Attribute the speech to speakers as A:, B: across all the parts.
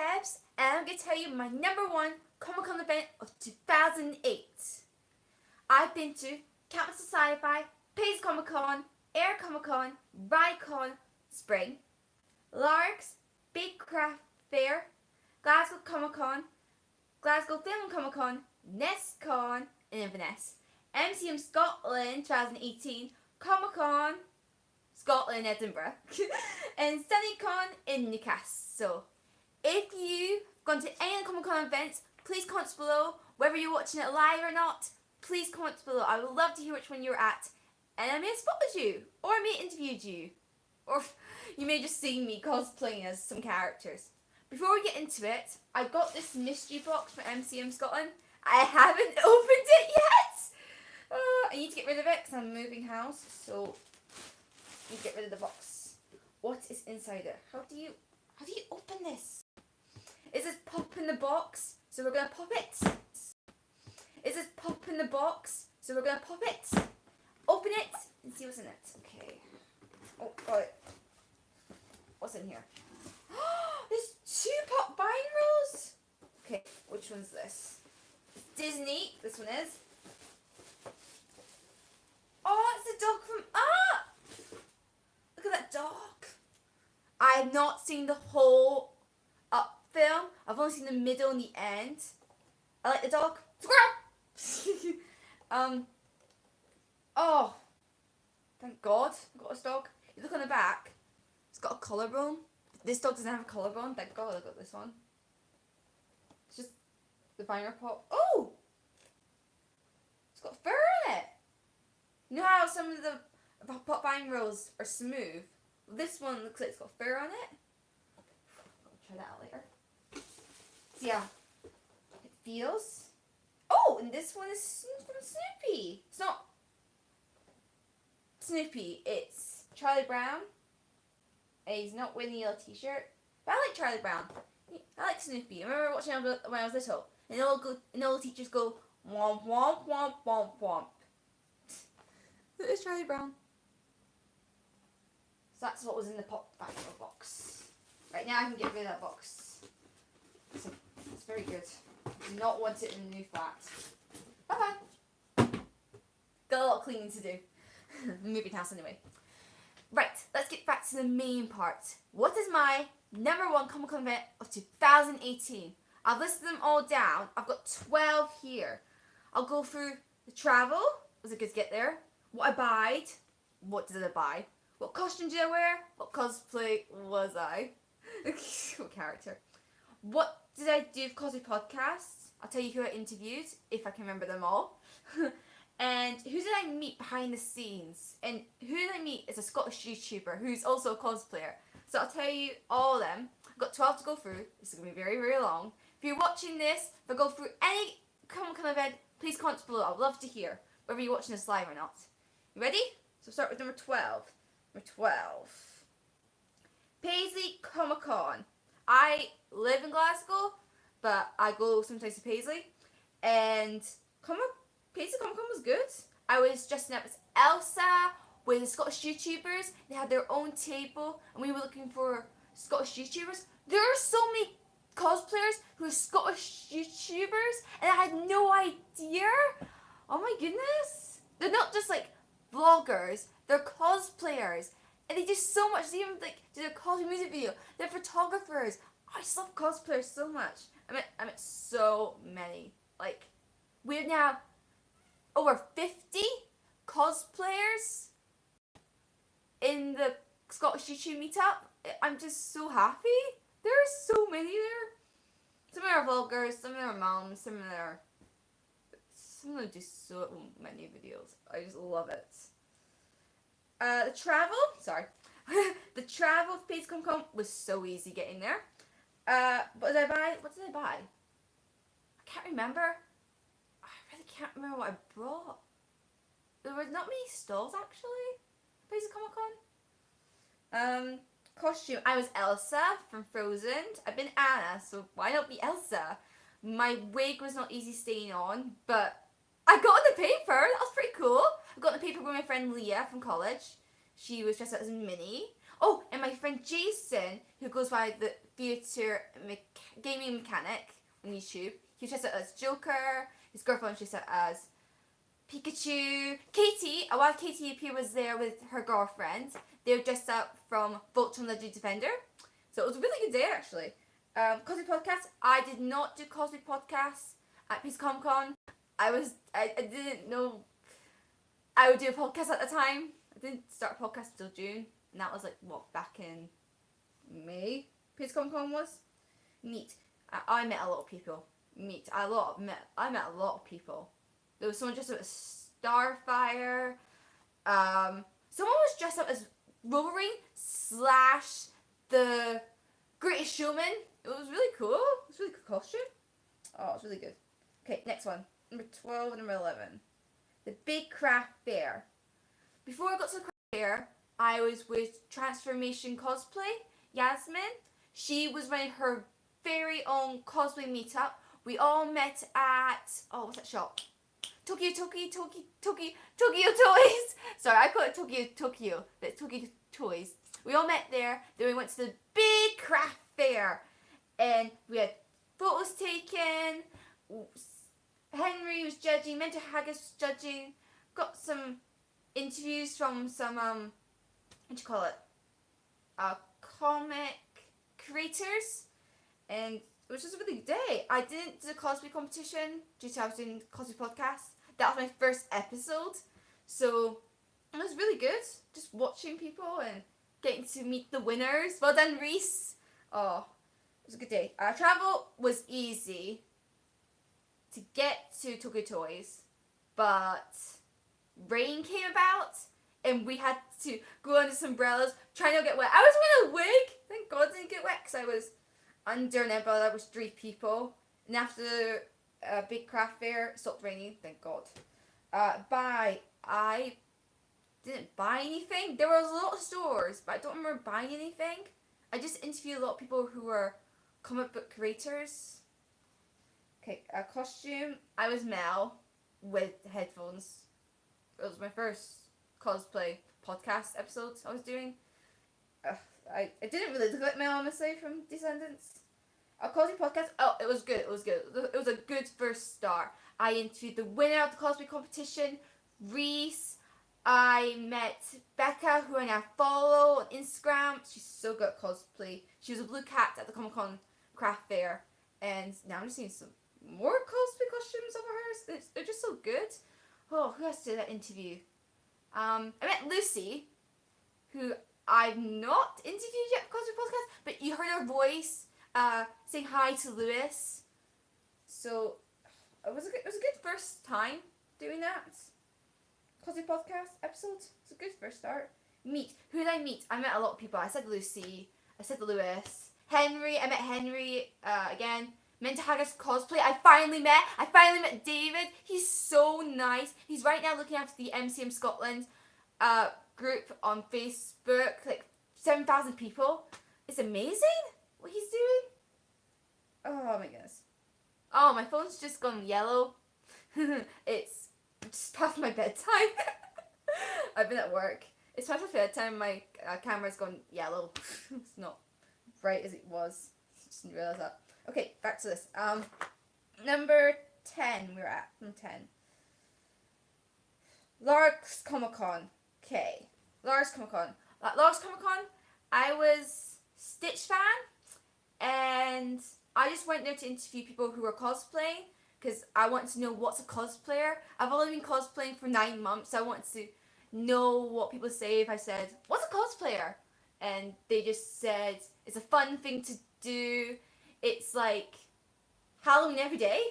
A: Debbs, and I'm going to tell you my number one Comic Con event of 2008. I've been to Campus Sci-Fi, Pace Comic Con, Air Comic Con, RideCon, Spring, Largs, Big Craft Fair, Glasgow Comic Con, Glasgow Film Comic Con, NestCon in Inverness, MCM Scotland 2018, Comic Con Scotland, Edinburgh, and SunnyCon in Newcastle. If you've gone to any of the Comic Con events, please comment below. Whether you're watching it live or not, please comment below. I would love to hear which one you're at, and I may have spotted you, or I may have interviewed you, or you may just see me cosplaying as some characters. Before we get into it, I got this mystery box from MCM Scotland. I haven't opened it yet. I need to get rid of it because I'm moving house, so I need to get rid of the box. What is inside it? How do you open this? Is this pop in the box? So we're gonna pop it. Is this pop in the box? So we're gonna pop it. Open it and see what's in it. Okay. Oh, got it. What's in here? There's 2 pop binderolls. Okay, which one's this? Disney. This one is. Oh, it's a dog from Up. Look at that dog. I have not seen the whole Up film. I've only seen the middle and the end. I like the dog. Squirrel! Oh, thank God I got this dog. You look on the back, it's got a collarbone. This dog doesn't have a collarbone. Thank God I got this one. It's just the binder pop. Oh! It's got fur on it. You know how some of the pop binder rolls are smooth? This one looks like it's got fur on it. I'll try that out later. So yeah, it feels. Oh, and this one is from Snoopy. It's not Snoopy, it's Charlie Brown. And he's not wearing the yellow t-shirt. But I like Charlie Brown. I like Snoopy. I remember watching him when I was little. And all the teachers go, womp, womp, womp, womp, womp. There's Charlie Brown. So that's what was in the pop binder box. Right now I can get rid of that box. So it's very good. I do not want it in the new flat. Bye bye. Got a lot of cleaning to do. Moving house anyway. Right, let's get back to the main part. What is my number one Comic Con event of 2018? I've listed them all down. I've got 12 here. I'll go through the travel. Was it good to get there? What I buyed. What did I buy? What costume did I wear? What cosplay was I? What character? What did I do for cosplay podcasts? I'll tell you who I interviewed, if I can remember them all. And who did I meet behind the scenes? And who did I meet is a Scottish YouTuber who's also a cosplayer. So I'll tell you all of them. I've got 12 to go through. This is going to be very, very long. If you're watching this, if I go through any Comic Con event, please comment below. I'd love to hear whether you're watching this live or not. You ready? So we'll start with number 12. Number 12. Paisley Comic Con. I live in Glasgow, but I go sometimes to Paisley. And Paisley Comic Con was good. I was dressing up as Elsa with the Scottish YouTubers. They had their own table, and we were looking for Scottish YouTubers. There are so many cosplayers who are Scottish YouTubers, and I had no idea. Oh my goodness. They're not just like vloggers, they're cosplayers. And they do so much. They even like do their cosplay music video. They're photographers. I just love cosplayers so much. I met so many. Like, we're now over 50 cosplayers in the Scottish YouTube meetup. I'm just so happy. There are so many there. Some of them are vloggers, some of them are moms, some of them do so many videos. I just love it. The travel to Pace Comic Con was so easy getting there. What did I buy? I can't remember. I really can't remember what I brought. There were not many stalls actually. Pace Comic Con. Costume. I was Elsa from Frozen. I've been Anna, so why not be Elsa? My wig was not easy staying on, but I got on the paper. That was pretty cool. I got on the paper with my friend Leah from college. She was dressed up as Minnie. Oh, and my friend Jason, who goes by the theatre gaming mechanic on YouTube, he dressed up as Joker. His girlfriend dressed up as Pikachu. Katie, while Katie P was there with her girlfriend, they were dressed up from Voltron Legend Defender. So it was a really good day, actually. Cosplay podcast. I did not do cosplay podcasts at Peace Comic Con. I didn't know I would do a podcast at the time. I didn't start a podcast until June, and that was like back in May. Peace Comic Con was neat. I met a lot of people. I met a lot of people. There was someone dressed up as Starfire. Someone was dressed up as Wolverine / the Greatest Showman. It was really cool. It was a really cool costume. Oh, it was really good. Okay, next one. Number 12 and number 11. The Big Craft Fair. Before I got to the craft fair, I was with Transformation Cosplay, Yasmin. She was running her very own cosplay meetup. We all met at, what's that shop? Tokyo Toys. Sorry, I call it Tokyo, but it's Tokyo Toys. We all met there. Then we went to the Big Craft Fair, and we had photos taken. Henry was judging. Mentor Haggis was judging. Got some interviews from some comic creators, and it was just a really good day. I didn't do the cosplay competition due to I was doing cosplay podcast. That was my first episode, so it was really good. Just watching people and getting to meet the winners. Well done, Reese. Oh, it was a good day. Travel was easy to get to Tokyo Toys, but rain came about and we had to go under some umbrellas, try not to get wet. I was wearing a wig. Thank God I didn't get wet because I was under an umbrella with 3 people. And after the Big Craft Fair, it stopped raining. Thank God. I didn't buy anything. There was a lot of stores, but I don't remember buying anything. I just interviewed a lot of people who were comic book creators. Okay, costume. I was Mel with headphones. It was my first cosplay podcast episode I was doing. I didn't really look like Mel, honestly, from Descendants. A cosplay podcast. Oh, it was good. It was a good first start. I interviewed the winner of the cosplay competition, Reese. I met Becca, who I now follow on Instagram. She's so good at cosplay. She was a blue cat at the Comic Con craft fair, and now I'm just seeing some more cosplay costumes of hers. They're just so good. Oh, who else did that interview? I met Lucy, who I've not interviewed yet for cosplay podcast, but you heard her voice saying hi to Lewis. So it was a good first time doing that. Cosplay podcast episode. It's a good first start. Meet. Who did I meet? I met a lot of people. I said Lucy. I said Lewis. Henry. I met Henry again. Mentor Haggis cosplay. I finally met David. He's so nice. He's right now looking after the MCM Scotland group on Facebook. Like 7,000 people. It's amazing what he's doing. Oh my goodness. Oh, my phone's just gone yellow. It's just past my bedtime. I've been at work. It's past my bedtime. My camera's gone yellow. It's not bright as it was. Just didn't realize that. Okay, back to this. Number 10 we're at. Number 10. Lark's Comic Con. Okay. Lark's Comic Con. Lark's Comic Con, I was Stitch fan, and I just went there to interview people who were cosplaying, because I wanted to know what's a cosplayer. I've only been cosplaying for 9 months, so I wanted to know what people say if I said, what's a cosplayer? And they just said, it's a fun thing to do. It's like Halloween every day.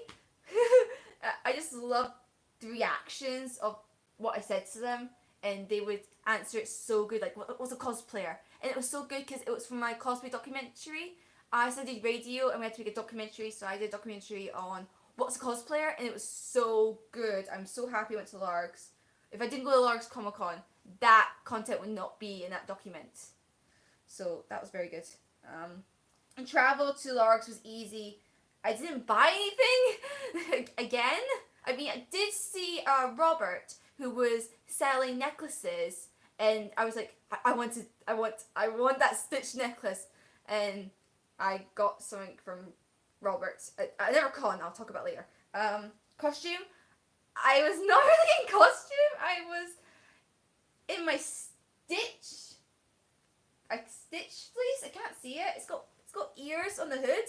A: I just love the reactions of what I said to them, and they would answer it so good, like, what's a cosplayer? And it was so good because it was from my cosplay documentary. I studied radio and we had to make a documentary, so I did a documentary on what's a cosplayer, and it was so good. I'm so happy I went to Largs. If I didn't go to Largs Comic Con, that content would not be in that document. So that was very good. And travel to Largs was easy. I didn't buy anything again. I mean, I did see Robert, who was selling necklaces, and I was like, I want that Stitch necklace, and I got something from Roberts. I never call, and I'll talk about later. Costume, I was not really in costume. I was in my Stitch fleece. I can't see it. It's got ears on the hood.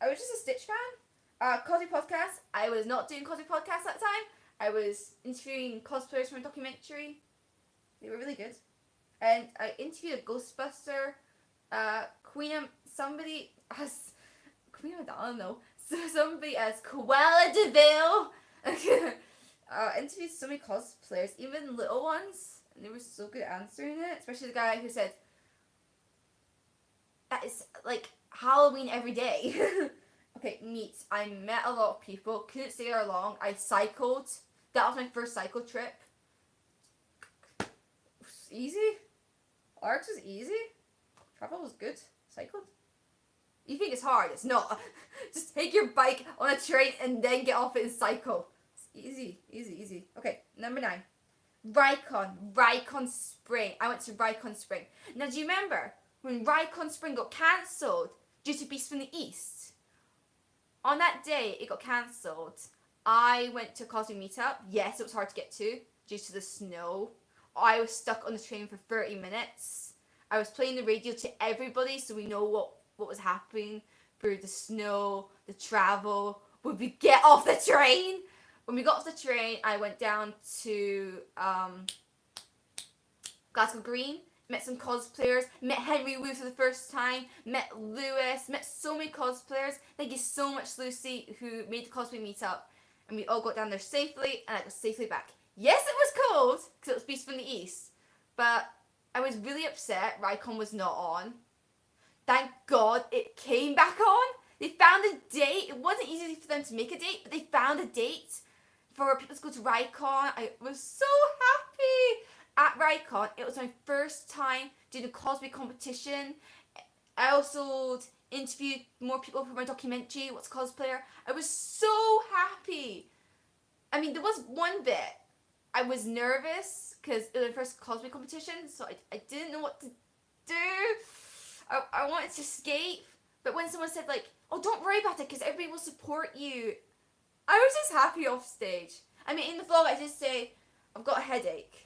A: I was just a Stitch fan. Cosy podcast. I was not doing Cosy podcast that time. I was interviewing cosplayers from a documentary. They were really good. And I interviewed a Ghostbuster, somebody as Cruella de Vil. Interviewed so many cosplayers, even little ones, and they were so good at answering it. Especially the guy who said, that is like Halloween every day. Okay, meet. I met a lot of people. Couldn't stay there long. I cycled. That was my first cycle trip. It was easy. Arts was easy. Travel was good. Cycled. You think it's hard? It's not. Just take your bike on a train and then get off it and cycle. It's easy. Okay, number 9. Rycon Spring. I went to Rycon Spring. Now, do you remember when Rycon Spring got cancelled due to Beasts from the East? On that day, it got cancelled. I went to a cosplay meetup. Yes, it was hard to get to due to the snow. I was stuck on the train for 30 minutes. I was playing the radio to everybody so we know what was happening through the snow, the travel. Would we get off the train? When we got off the train, I went down to Glasgow Green. Met some cosplayers, met Henry Wu for the first time, met Lewis, met so many cosplayers. Thank you so much, Lucy, who made the cosplay meetup. And we all got down there safely, and I got safely back. Yes, it was cold, because it was Beast from the East. But I was really upset Rycon was not on. Thank God it came back on. They found a date. It wasn't easy for them to make a date, but they found a date for people to go to Rycon. I was so happy. At Rycon, it was my first time doing a cosplay competition. I also interviewed more people for my documentary, What's a Cosplayer. I was so happy. I mean, there was one bit. I was nervous because it was my first cosplay competition, so I didn't know what to do. I wanted to escape, but when someone said, like, oh, don't worry about it because everybody will support you, I was just happy off stage. I mean, in the vlog, I did say, I've got a headache.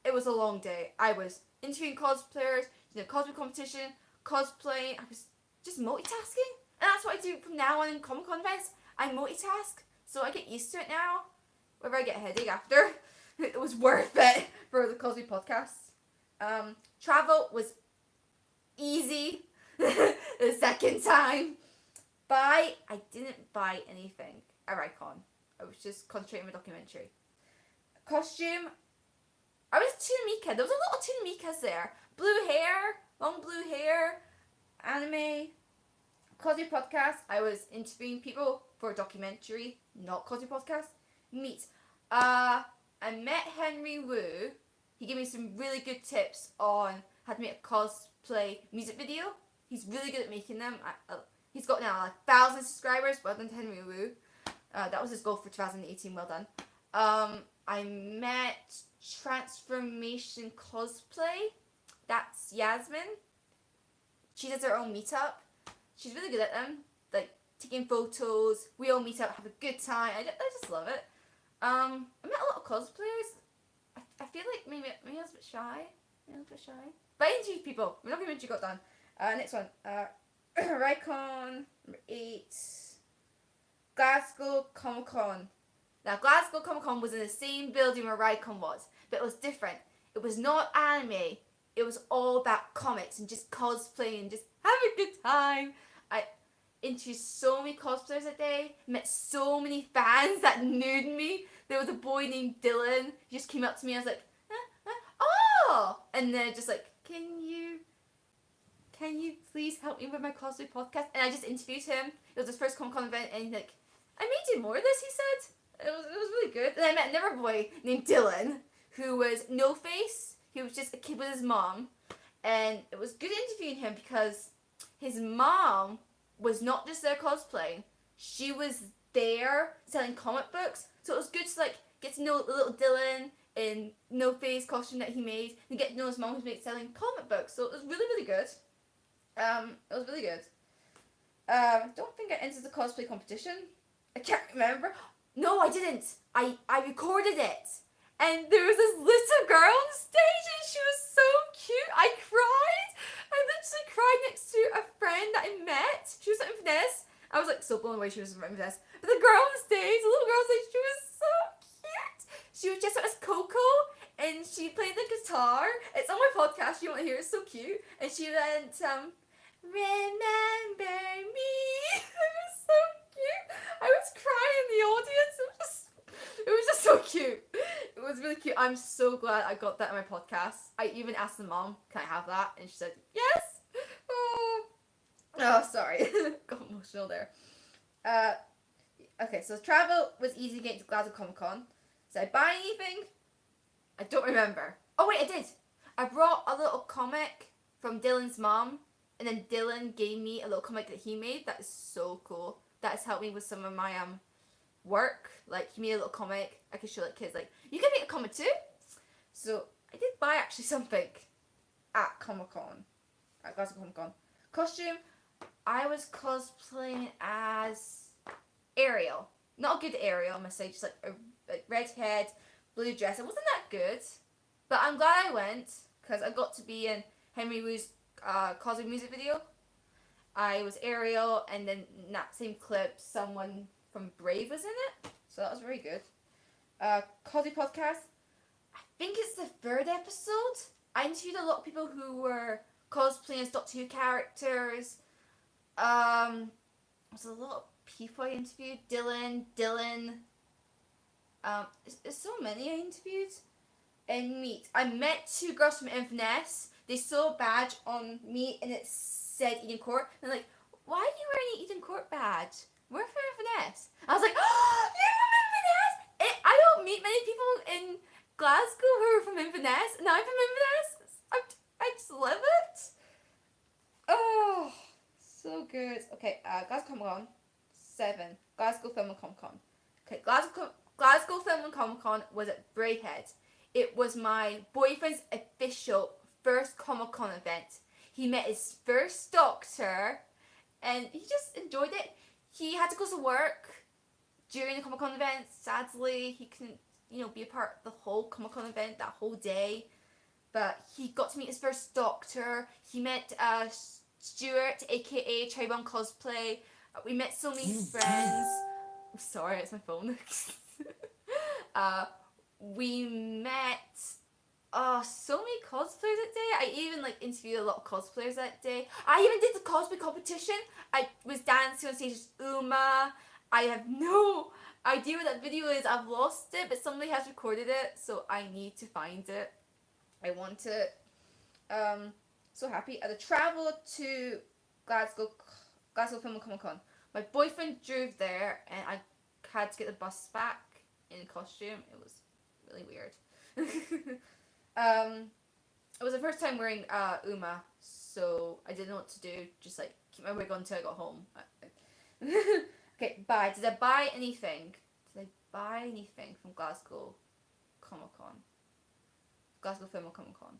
A: It was a long day. I was interviewing cosplayers, doing a cosplay competition, cosplaying. I was just multitasking. And that's what I do from now on in Comic-Con events. I multitask, so I get used to it now. Whether I get a headache after, it was worth it for the cosplay podcast. Travel was easy the second time. I didn't buy anything at Rycon. I was just concentrating on my documentary. Costume, I was Tunamika. There was a lot of Tunamikas there. Blue hair, long blue hair, anime, cosplay podcast. I was interviewing people for a documentary, not cosplay podcast. Meet. I met Henry Wu. He gave me some really good tips on how to make a cosplay music video. He's really good at making them. He's got now 1,000 subscribers. Well done to Henry Wu. That was his goal for 2018. Well done. I met Transformation Cosplay. That's Yasmin. She does her own meetup. She's really good at them. Like, taking photos. We all meet up, have a good time. I just love it. I met a lot of cosplayers. I feel like maybe I was a bit shy. But I interviewed people. My documentary got done. Next one. Rycon, number 8. Glasgow Comic Con. Now, Glasgow Comic Con was in the same building where Rycon was, but it was different. It was not anime. It was all about comics and just cosplaying and just having a good time. I interviewed so many cosplayers that day, met so many fans that knew me. There was a boy named Dylan. He just came up to me. I was like, oh! And then just like, can you please help me with my cosplay podcast? And I just interviewed him. It was his first Comic Con event, and like, I may do more of this, he said. It was really good. And I met another boy named Dylan, who was no face. He was just a kid with his mom. And it was good interviewing him because his mom was not just there cosplaying. She was there selling comic books. So it was good to like get to know little Dylan, in No Face costume that he made, and get to know his mom who's selling comic books. So it was really, really good. It was really good. Don't think I entered the cosplay competition. I can't remember. No, I didn't. I recorded it. And there was this little girl on stage and she was so cute. I cried. I literally cried next to a friend that I met. She was at Inverness. I was like so blown away she was from Inverness. But the girl on stage, the little girl on stage, she was so cute. She was just as Coco and she played the guitar. It's on my podcast, you want to hear it, it's so cute. And she went, remember me. It was so cute. I was crying in the audience. It was just so cute. It was really cute. I'm so glad I got that in my podcast. I even asked the mom, can I have that? And she said, yes. Oh, sorry. Got emotional there. Okay, so travel was easy getting to Glasgow Comic Con. Did I buy anything? I don't remember. Oh wait, I did. I brought a little comic from Dylan's mom. And then Dylan gave me a little comic that he made. That is so cool. That has helped me with some of my work. Like, he made a little comic. I could show like kids, like, you can make a comic too. So I did buy actually something at Comic-Con. At Glasgow Comic-Con. Costume, I was cosplaying as Ariel. Not a good Ariel, I must say. Just like a red head, blue dress. It wasn't that good. But I'm glad I went. Because I got to be in Henry Wu's cosplay music video. I was Ariel, and then in that same clip, someone from Brave was in it. So that was very good. Cosplay podcast. I think it's the 3rd episode. I interviewed a lot of people who were cosplaying as Doctor Who characters. There's a lot of people I interviewed. Dylan. There's so many I interviewed. And Meet. I met 2 girls from Inverness. They saw a badge on me and it said Eden Court. And they're like, why are you wearing an Eden Court badge? We're from Inverness. I was like, oh, you're from Inverness? I don't meet many people in Glasgow who are from Inverness. And I'm from Inverness. I just love it. Oh, so good. Okay, Glasgow Comic Con 7. Glasgow Film and Comic Con. Okay, Glasgow Film and Comic Con was at Braehead. It was my boyfriend's official first Comic Con event. He met his first doctor and he just enjoyed it. He had to go to work during the Comic Con event. Sadly, he couldn't, be a part of the whole Comic Con event that whole day. But he got to meet his first doctor. He met Stuart, aka Cherry Bomb Cosplay. We met so many friends. Sorry, it's my phone. We met so many cosplayers that day. I even interviewed a lot of cosplayers that day. I even did the cosplay competition. I was dancing on stage as Uma. I have no idea what that video is. I've lost it, but somebody has recorded it, so I need to find it. I want it. So happy. I had to travel to Glasgow Film and Comic Con. My boyfriend drove there, and I had to get the bus back in costume. It was really weird. It was the first time wearing Uma, so I didn't know what to do. Just keep my wig on until I got home. Okay, bye. Did I buy anything? Did I buy anything from Glasgow Comic Con? Glasgow Film and Comic Con.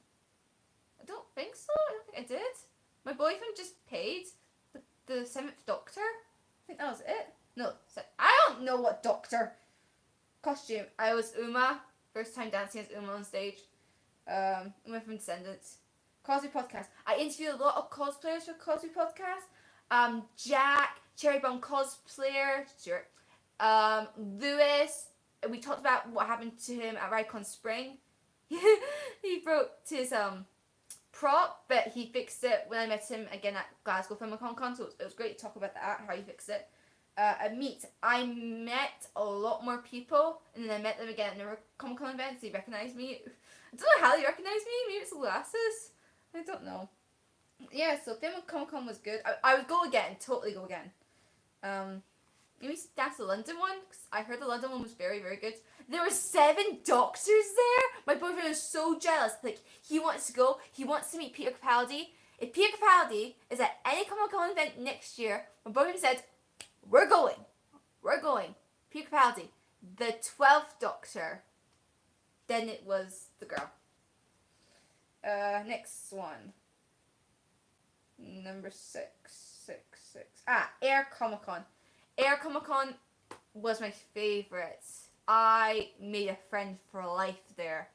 A: I don't think so. I don't think I did. My boyfriend just paid the 7th Doctor. I think that was it. No, I don't know what Doctor. Costume. I was Uma. First time dancing as Uma on stage. Uma from Descendants. Cosplay podcast. I interviewed a lot of cosplayers for Cosplay podcast. Jack, Cherry Bomb Cosplayer, Stuart. Lewis. We talked about what happened to him at Rycon Spring. He broke his prop, but he fixed it when I met him again at Glasgow Film and Comic Con, so it was great to talk about that, how he fixed it. At Meet, I met a lot more people, and then I met them again at the Comic Con events. They recognized me. I don't know how they recognized me. Maybe it's the glasses. I don't know. Yeah, so Film and Comic Con was good. I would go again, totally go again. Maybe that's the London one, because I heard the London one was very, very good. There were 7 doctors there. My boyfriend was so jealous. He wants to go. He wants to meet Peter Capaldi. If Peter Capaldi is at any Comic Con event next year, my boyfriend said, we're going. Peter Capaldi, the 12th Doctor. then it was the girl. Next one. Number 6. Air Comic Con. Air Comic Con was my favourite. I made a friend for life there.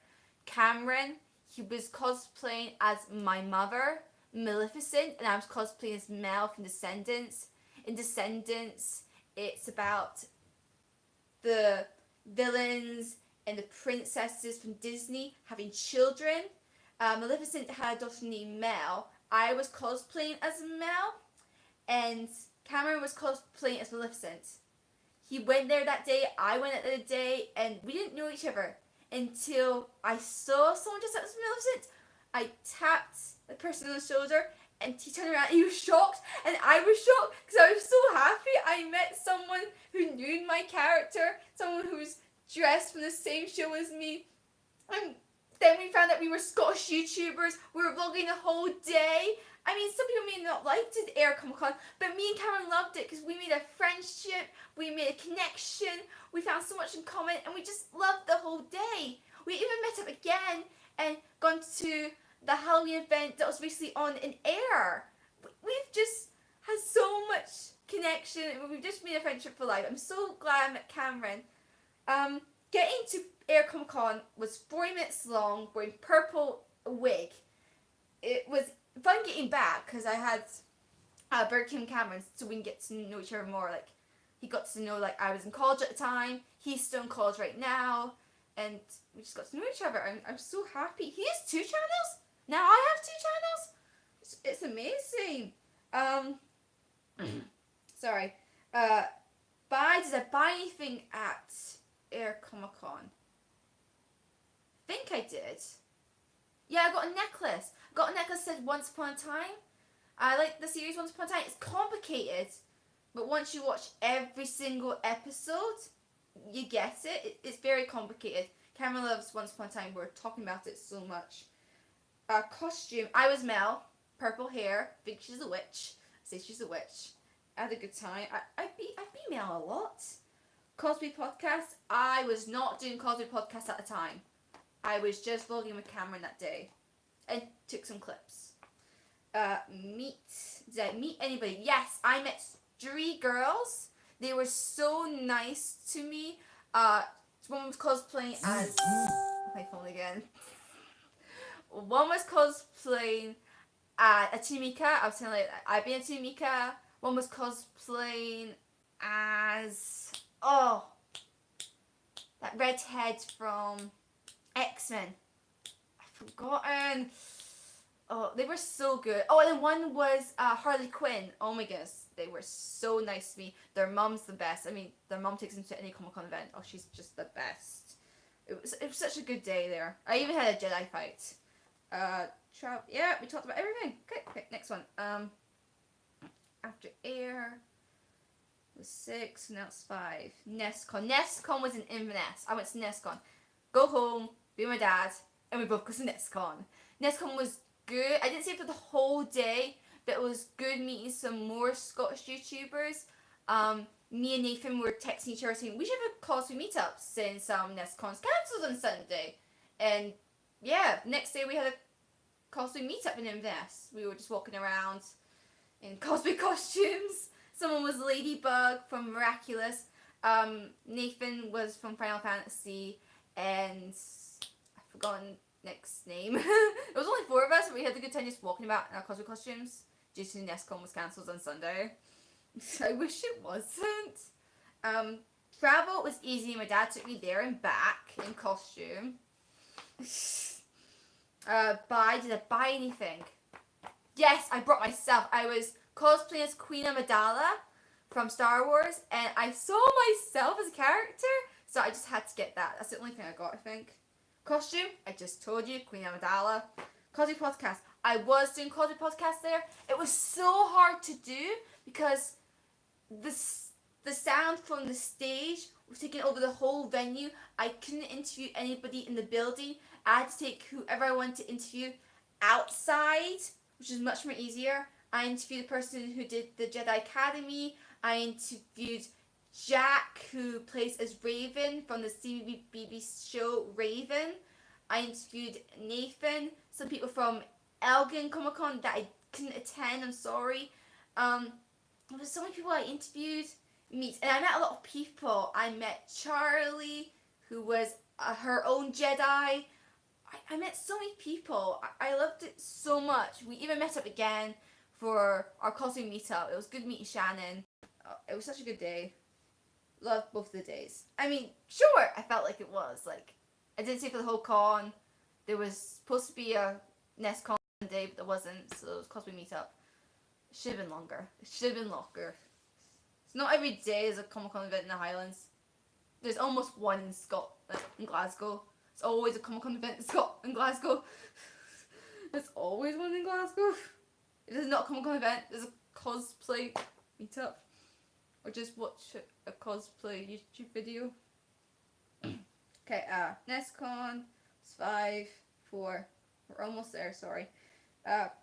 A: Cameron, he was cosplaying as my mother, Maleficent, and I was cosplaying as Mel from Descendants. In Descendants, it's about the villains and the princesses from Disney having children. Maleficent had a daughter named Mel. I was cosplaying as Mel, and Cameron was cosplaying as Maleficent. He went there that day, I went there that day, and we didn't know each other until I saw someone dressed up as Maleficent. I tapped the person on the shoulder, and he turned around and he was shocked, and I was shocked because I was so happy I met someone who knew my character, someone who was dressed from the same show as me. And then we found out we were Scottish YouTubers. We were vlogging the whole day. I mean, some people may not like the Air Comic Con, but me and Cameron loved it because we made a friendship, we made a connection, we found so much in common, and we just loved the whole day. We even met up again and gone to the Halloween event that was recently on in Air. We've just had so much connection, and we've just made a friendship for life. I'm so glad I met Cameron. Getting to Air Comic Con was 40 minutes long, wearing purple wig. It was fun getting back because I had Burger King Cameron, so we can get to know each other more. Like, he got to know, like, I was in college at the time, he's still in college right now, and we just got to know each other. I'm so happy. He has 2 channels. Now I have 2 channels. It's amazing. Sorry. Did I buy anything at Air Comic Con? I think I did. Yeah, I got a necklace. Got a necklace that said Once Upon a Time. I like the series Once Upon a Time. It's complicated, but once you watch every single episode, you get it. It's very complicated. Cameron loves Once Upon a Time. We're talking about it so much. Costume. I was Mel. Purple hair. Think she's a witch. Say she's a witch. I had a good time. I be Mel a lot. Cosplay podcast. I was not doing cosplay podcast at the time. I was just vlogging with Cameron that day. And took some clips. Did I meet anybody? Yes, I met 3 girls. They were so nice to me. One was cosplaying as... my phone again. One was cosplaying as a Timika. I was telling like I've been a Timika. One was cosplaying as that redhead from X-Men. I've forgotten. Oh, they were so good. Oh, and then one was Harley Quinn. Oh my goodness, they were so nice to me. Their mom's the best. I mean, their mom takes them to any Comic Con event. Oh, she's just the best. It was such a good day there. I even had a Jedi fight. Yeah, we talked about everything. Okay, next one. After Air was 6, now it's 5. NESCON. NESCON was in Inverness. I went to NESCON. Go home, be with my dad, and we both go to NESCON. NESCON was good. I didn't stay for the whole day, but it was good meeting some more Scottish YouTubers. Me and Nathan were texting each other saying we should have a cosplay meetup since NESCON's cancelled on Sunday. And yeah, next day we had a cosplay meetup in Inverness. We were just walking around in cosplay costumes. Someone was Ladybug from Miraculous. Nathan was from Final Fantasy, and I've forgotten next name. It was only 4 of us, but we had a good time just walking about in our cosplay costumes due to NESCON was cancelled on Sunday. I wish it wasn't. Travel was easy. My dad took me there and back in costume. Did I buy anything? Yes, I brought myself. I was cosplaying as Queen Amidala from Star Wars, and I saw myself as a character, so I just had to get that. That's the only thing I got, I think. Costume, I just told you, Queen Amidala. Cosplay podcast. I was doing cosplay podcast there. It was so hard to do because the sound from the stage was taking over the whole venue. I couldn't interview anybody in the building. I had to take whoever I wanted to interview outside, which is much more easier. I interviewed the person who did the Jedi Academy. I interviewed Jack, who plays as Raven from the CBBC show Raven. I interviewed Nathan, some people from Elgin Comic Con that I couldn't attend. I'm sorry. There was so many people I interviewed, and I met a lot of people. I met Charlie, who was her own Jedi. I met so many people. I loved it so much. We even met up again for our cosplay meetup. It was good meeting Shannon. It was such a good day. Loved both the days. I mean, sure, I felt like it was. Like, I didn't stay for the whole con. There was supposed to be a Nest Con day, but there wasn't, so it was cosplay meetup. It should have been longer. It's not every day there's a Comic Con event in the Highlands. There's almost one in Glasgow. It's always a Comic Con event in Glasgow. There's always one in Glasgow. If there's not a Comic Con event, there's a cosplay meetup. Or just watch a cosplay YouTube video. Okay, NestCon, 5, 4. We're almost there, sorry.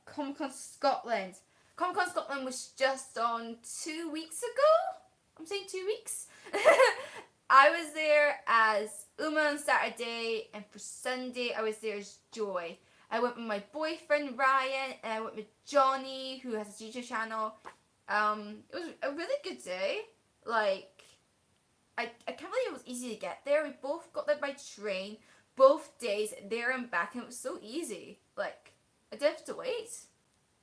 A: Comic Con Scotland. Comic Con Scotland was just on 2 weeks ago. I'm saying 2 weeks. I was there as Uma on Saturday, and for Sunday I was there as Joy. I went with my boyfriend Ryan, and I went with Johnny, who has a YouTube channel. It was a really good day. Like, I can't believe it was easy to get there. We both got there by train, both days, there and back, and it was so easy. Like, I didn't have to wait.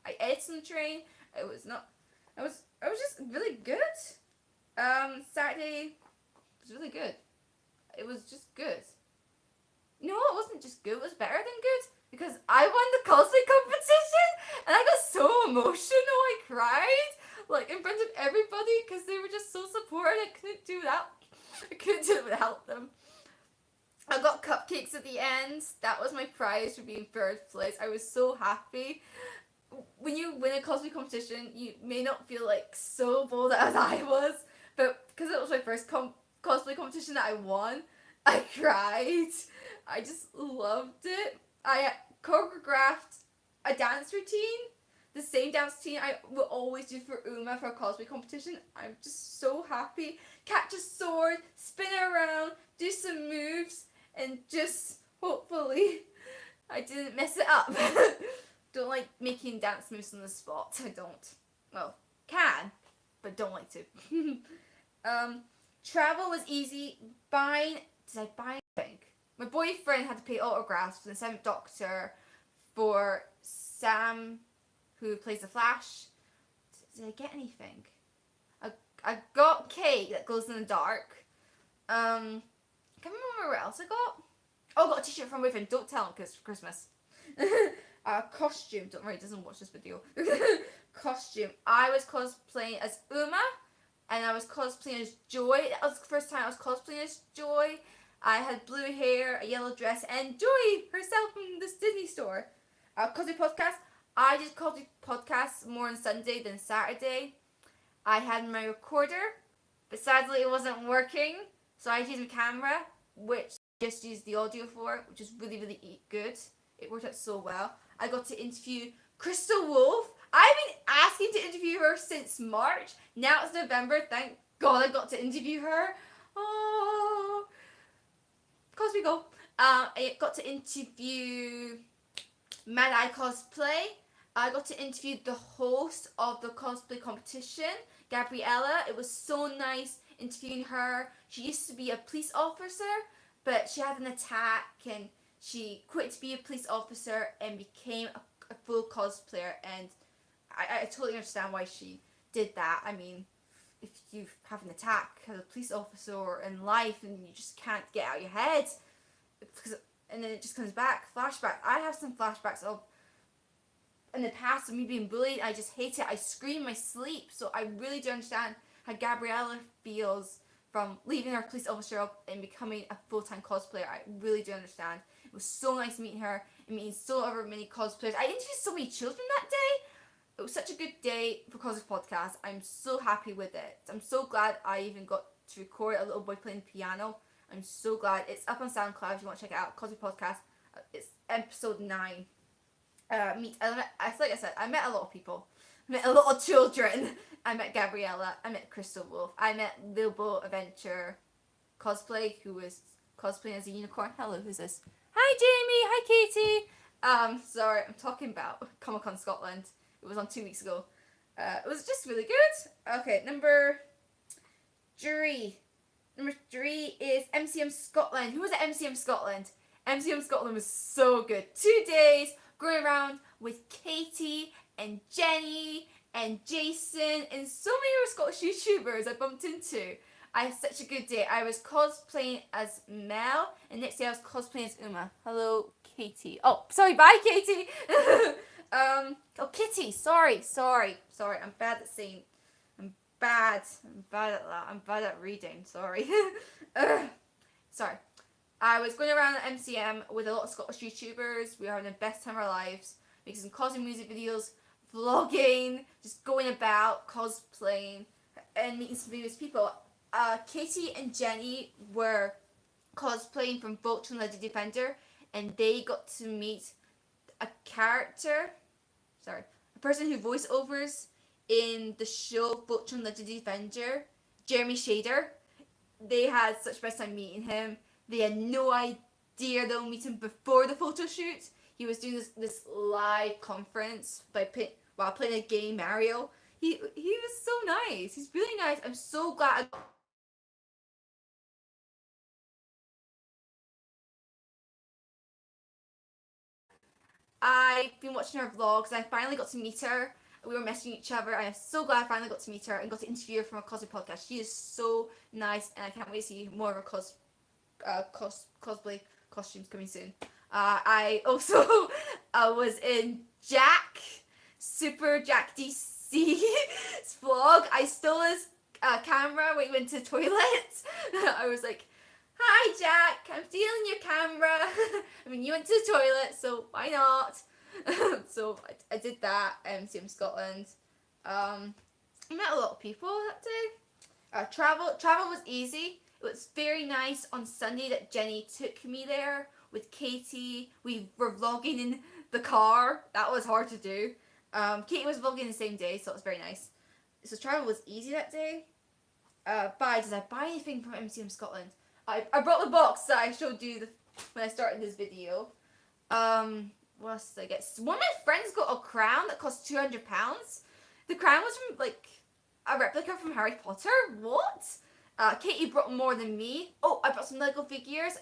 A: I ate on the train. I was just really good. Saturday was really good. It was just good. No, it wasn't just good. It was better than good, because I won the cosplay competition, and I got so emotional. I cried, like, in front of everybody, because they were just so supportive. I couldn't do that. I couldn't do it without them. I got cupcakes at the end. That was my prize for being third place. I was so happy. When you win a cosplay competition, you may not feel like so bold as I was, but because it was my first cosplay competition that I won, I cried. I just loved it. I choreographed a dance routine, the same dance routine I will always do for Uma for a cosplay competition. I'm just so happy. Catch a sword, spin it around, do some moves, and just hopefully I didn't mess it up. Don't like making dance moves on the spot. I don't. Well, can, but don't like to. Travel was easy. Did I buy anything? My boyfriend had to pay autographs for the 7th Doctor for Sam, who plays the Flash. Did I get anything? I got cake that glows in the dark. I can't remember what else I got. Oh, I got a t-shirt from my boyfriend. Don't tell him, because it's for Christmas. Costume. Don't worry, he doesn't watch this video. Costume. I was cosplaying as Uma, and I was cosplaying as Joy. That was the first time I was cosplaying as Joy. I had blue hair, a yellow dress, and Joy herself from the Disney store. Cosplay podcast. I did cosplay podcasts more on Sunday than Saturday. I had my recorder, but sadly it wasn't working, so I had to use my camera, which I just used the audio for, which is really, really good. It worked out so well. I got to interview Crystal Wolf. I've been asking to interview her since March. Now it's November. Thank God I got to interview her. Oh, cosplay go. I got to interview Mad Eye Cosplay. I got to interview the host of the cosplay competition, Gabriella. It was so nice interviewing her. She used to be a police officer, but she had an attack and she quit to be a police officer and became a full cosplayer, and I totally understand why she did that. I mean, if you have an attack as a police officer or in life and you just can't get out of your head, and then it just comes back, flashback. I have some flashbacks of in the past of me being bullied. I just hate it. I scream in my sleep. So I really do understand how Gabriella feels from leaving her police officer job and becoming a full-time cosplayer. I really do understand. It was so nice meeting her and meeting so many cosplayers. I interviewed so many children that day. It was such a good day for Cosplay Podcast. I'm so happy with it. I'm so glad I even got to record a little boy playing piano. I'm so glad. It's up on SoundCloud if you want to check it out. Cosplay Podcast. It's episode 9. Like I said, I met a lot of people. I met a lot of children. I met Gabriella. I met Crystal Wolf. I met Lilbo Adventure Cosplay, who was cosplaying as a unicorn. Hello, who's this? Hi Jamie, hi Katie. Sorry, I'm talking about Comic Con Scotland. It was on 2 weeks ago. It was just really good. Okay, number 3. Number 3 is MCM Scotland. Who was at MCM Scotland? MCM Scotland was so good. 2 days going around with Katie and Jenny and Jason and so many other Scottish YouTubers I bumped into. I had such a good day. I was cosplaying as Mel, and next day I was cosplaying as Uma. Hello, Katie. Oh, sorry, bye, Katie. Oh, Kitty. Sorry. I'm bad at saying. I'm bad at that. I'm bad at reading. Sorry. Sorry. I was going around at MCM with a lot of Scottish YouTubers. We were having the best time of our lives, making some cosplay music videos, vlogging, just going about, cosplaying, and meeting some famous people. Katie and Jenny were cosplaying from Voltron Legend Defender, and they got to meet a person who voiceovers in the show Voltron Legend Defender, Jeremy Shader. They had such a best time meeting him. They had no idea they'll meet him before the photo shoot. He was doing this live conference while playing a game Mario. He was so nice. He's really nice. I'm so glad I've been watching her vlogs and I finally got to meet her. We were messaging each other and I'm so glad I finally got to meet her and got to interview her from a cosplay podcast. She is so nice and I can't wait to see more of her cosplay costumes coming soon. I also was in Super Jack DC's vlog. I stole his camera when he went to the toilet. I was like, "Hi Jack, I'm stealing your camera." I mean, you went to the toilet, so why not? So I did that. MCM Scotland. I met a lot of people that day. Travel was easy. It was very nice on Sunday that Jenny took me there with Katie. We were vlogging in the car. That was hard to do. Katie was vlogging the same day, so it was very nice. So travel was easy that day. Did I buy anything from MCM Scotland? I brought the box that I showed you when I started this video. What else did I get? One of my friends got a crown that cost £200. The crown was from like a replica from Harry Potter. What? Katie brought more than me. Oh, I brought some Lego figures.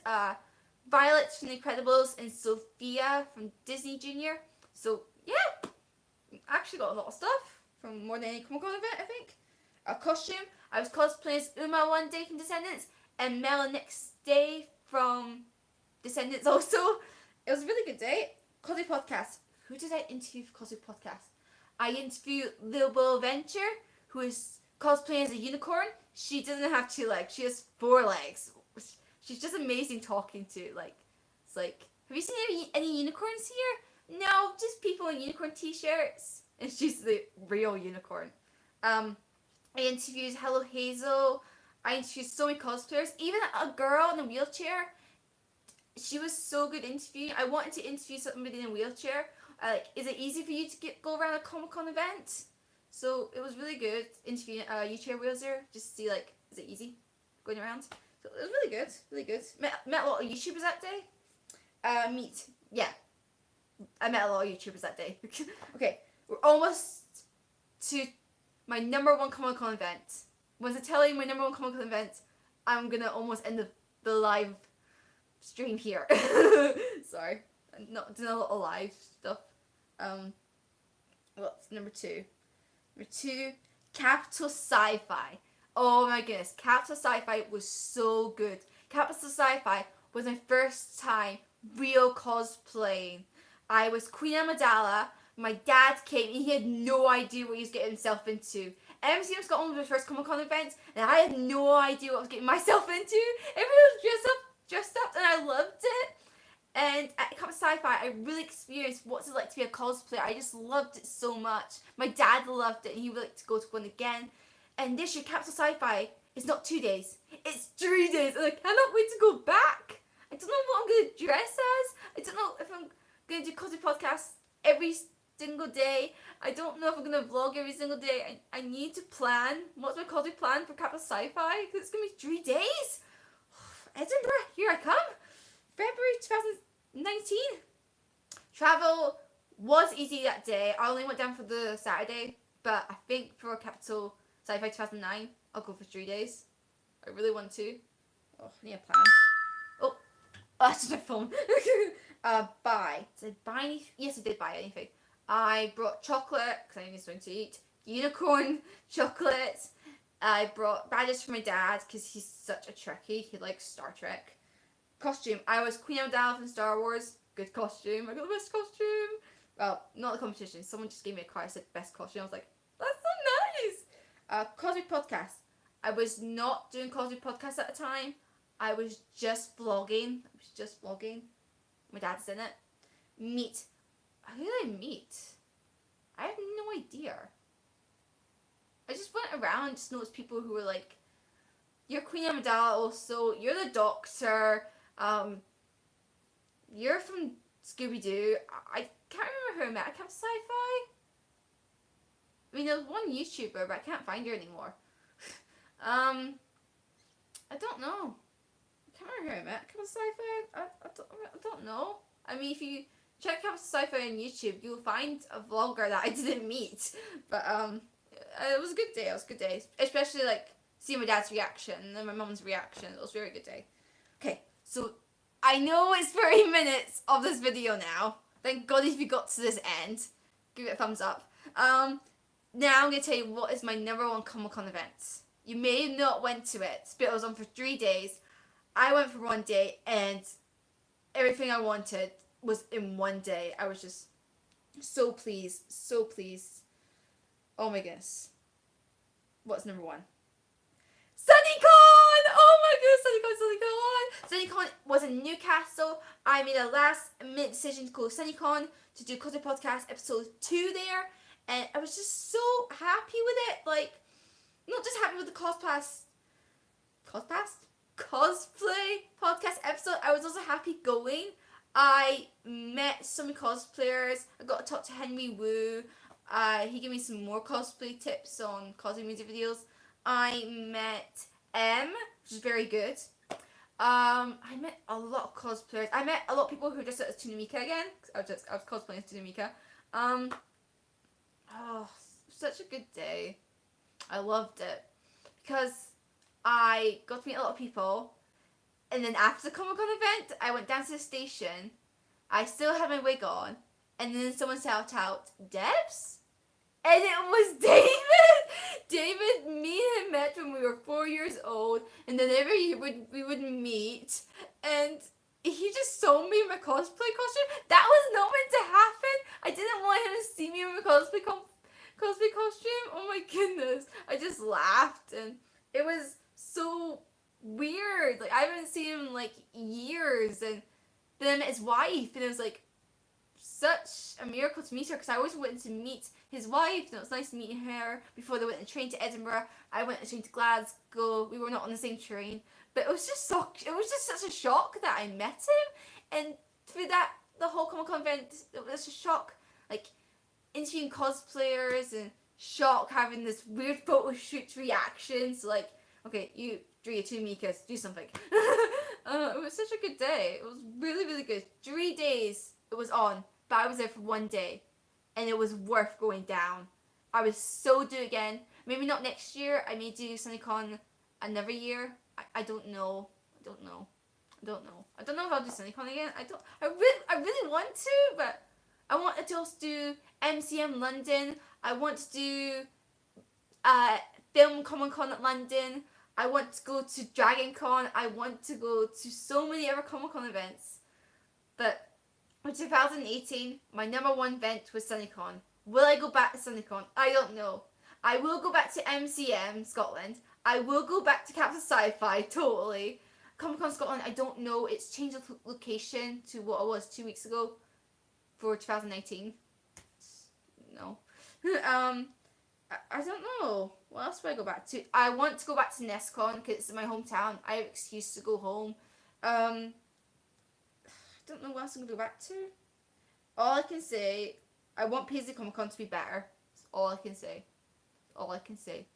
A: Violet from The Incredibles and Sophia from Disney Junior. So yeah, I actually got a lot of stuff from more than any Comic Con event, I think. A costume. I was cosplaying as Uma one day from Descendants and Mel the next day from Descendants also. It was a really good day. Cosy Podcast. Who did I interview for Cosy Podcast? I interviewed Little Bill Adventure, who is cosplaying as a unicorn. She doesn't have 2 legs. She has 4 legs. She's just amazing talking to. It's like, have you seen any unicorns here? No, just people in unicorn t-shirts. And she's the real unicorn. I interviewed Hello Hazel. I interviewed so many cosplayers. Even a girl in a wheelchair. She was so good interviewing. I wanted to interview somebody in a wheelchair. Is it easy for you to go around a Comic Con event? So it was really good interviewing a wheelchair wheelchair. Just to see is it easy going around? So it was really good, really good. Met a lot of YouTubers that day. I met a lot of YouTubers that day. Okay, we're almost to my number 1 Comic Con event. Once I tell you my number 1 Comic Con event, I'm gonna almost end the live stream here. Sorry, I'm not doing a lot of live stuff. What's number 2? Number 2, Capital Sci-Fi. Oh my goodness, Capital Sci-Fi was so good. Capital Sci-Fi was my first time real cosplaying. I was Queen Amidala. My dad came and he had no idea what he was getting himself into. MCM Scotland was my first Comic Con event and I had no idea what I was getting myself into. Everyone was dressed up and I loved it. And at Capital Sci-Fi, I really experienced what it's like to be a cosplayer. I just loved it so much. My dad loved it and he would like to go to one again. And this year, Capital Sci-Fi is not 2 days. It's 3 days and I cannot wait to go back. I don't know what I'm going to dress as. I don't know if I'm going to do Cosy Podcasts every single day. I don't know if I'm going to vlog every single day. I need to plan. What's my Cosy plan for Capital Sci-Fi? Because it's going to be 3 days. Edinburgh, here I come. February Travel was easy that day. I only went down for the Saturday, but I think for Capital Sci-Fi 2009, I'll go for 3 days. I really want to. Oh, I need a plan. Oh, that's my phone. Buy. Did I buy anything? Yes, I did buy anything. I brought chocolate, because I need something to eat. Unicorn chocolate. I brought badges for my dad, because he's such a Trekkie. He likes Star Trek. Costume. I was Queen Amidala from Star Wars. Good costume. I got the best costume. Well, not the competition. Someone just gave me a card. I said best costume. I was like, that's so nice. Cosmic podcast. I was not doing Cosmic podcast at the time. I was just vlogging. My dad's in it. Meet. Who did I meet? I have no idea. I just went around and just noticed people who were like, you're Queen Amidala also. You're the Doctor. You're from Scooby-Doo. I can't remember who I met at Camp Sci-Fi. I mean, there was one YouTuber, but I can't find her anymore. I don't know. I can't remember who I met at Camp Sci-Fi. I don't know. I mean, if you check Camp Sci-Fi on YouTube, you'll find a vlogger that I didn't meet. But it was a good day. It was a good day, especially like seeing my dad's reaction and my mum's reaction. It was a very good day. Okay, so I know it's 30 minutes of this video now. Thank God if you got to this end. Give it a thumbs up. Now I'm going to tell you what is my #1 Comic-Con event. You may have not went to it, but it was on for 3 days. I went for 1 day and everything I wanted was in 1 day. I was just so pleased. So pleased. Oh my goodness. What's #1? SunnyCon! Oh my goodness, SunnyCon was in Newcastle. I made a last minute decision to go to SunnyCon to do Cosplay Podcast episode 2 there. And I was just so happy with it. Like, not just happy with the cosplay podcast episode. I was also happy going. I met some cosplayers. I got to talk to Henry Wu. He gave me some more cosplay tips on cosplay music videos. I met M, which is very good. I met a lot of cosplayers. I met a lot of people who dressed up as Tunamika again. I was cosplaying as Tunamika. Oh, such a good day. I loved it because I got to meet a lot of people. And then after the Comic-Con event, I went down to the station. I still had my wig on. And then someone shouted out, Debbs? And it was David! David, me and him met when we were 4 years old. And then every year we would meet. And he just saw me in my cosplay costume. That was not meant to happen. I didn't want him to see me in my cosplay costume. Oh my goodness. I just laughed. And it was so weird. Like, I haven't seen him in like years. And then I met his wife. And it was like such a miracle to meet her, because I always wanted to meet his wife, and it was nice meeting her before they went on the train to Edinburgh. I went on the train to Glasgow. We were not on the same train, but it was just such a shock that I met him. And through that, the whole Comic-Con event, it was a shock, like interviewing cosplayers, and shock having this weird photo shoot reactions, like, okay, you drew your 2 Mikas, do something. It was such a good day. It was really, really good. 3 days it was on, but I was there for 1 day. And it was worth going down. I would so do it again. Maybe not next year. I may do SunnyCon another year. I don't know. I don't know if I'll do SunnyCon again. I really want to, but I want to also do MCM London. I want to do Film Comic Con at London. I want to go to Dragon Con. I want to go to so many other Comic Con events. But for 2018, my #1 event was SunnyCon. Will I go back to SunnyCon? I don't know. I will go back to MCM Scotland. I will go back to Captain Sci-Fi, totally. Comic-Con Scotland, I don't know. It's changed the location to what it was 2 weeks ago for 2019. No. I don't know. What else would I go back to? I want to go back to NESCon because it's in my hometown. I have an excuse to go home. I don't know what else I'm going to go back to. All I can say, I want Paisley Comic Con to be better. That's all I can say. All I can say.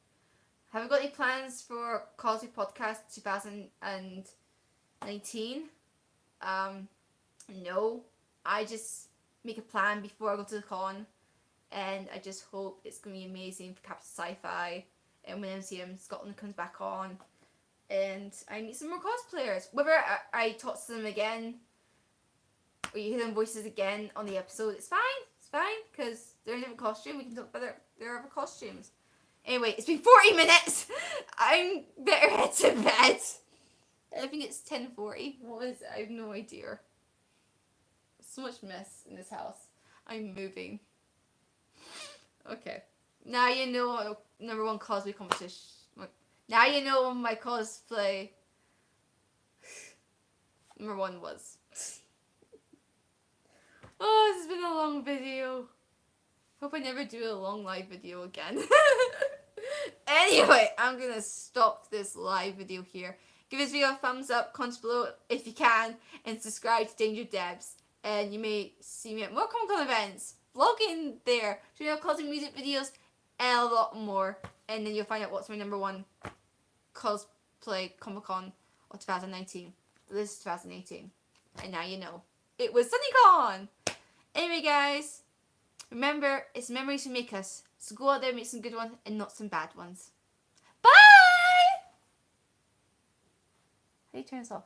A: Haven't got any plans for Cosmic Podcast 2019. No, I just make a plan before I go to the con, and I just hope it's going to be amazing for Capital Sci-Fi, and when MCM Scotland comes back on, and I meet some more cosplayers. Whether I talk to them again, or you hear their voices again on the episode, it's fine, because they're in a different costume, we can talk about their other costumes. Anyway, it's been 40 minutes, I'm better head to bed. I think it's 10:40. What is it? I have no idea. So much mess in this house. I'm moving. Okay. Now you know number one cosplay competition. Now you know what my cosplay number one was. Oh, this has been a long video. Hope I never do a long live video again. Anyway, I'm gonna stop this live video here. Give this video a thumbs up, comment below if you can, and subscribe to Dangerdebbs. And you may see me at more Comic Con events, vlogging there, showing cosplay music videos, and a lot more. And then you'll find out what's my number one cosplay Comic Con of 2019. This is 2018. And now you know. It was SunnyCon! Anyway, guys, remember, it's memories who make us. So go out there and make some good ones and not some bad ones. Bye! How do you turn this off?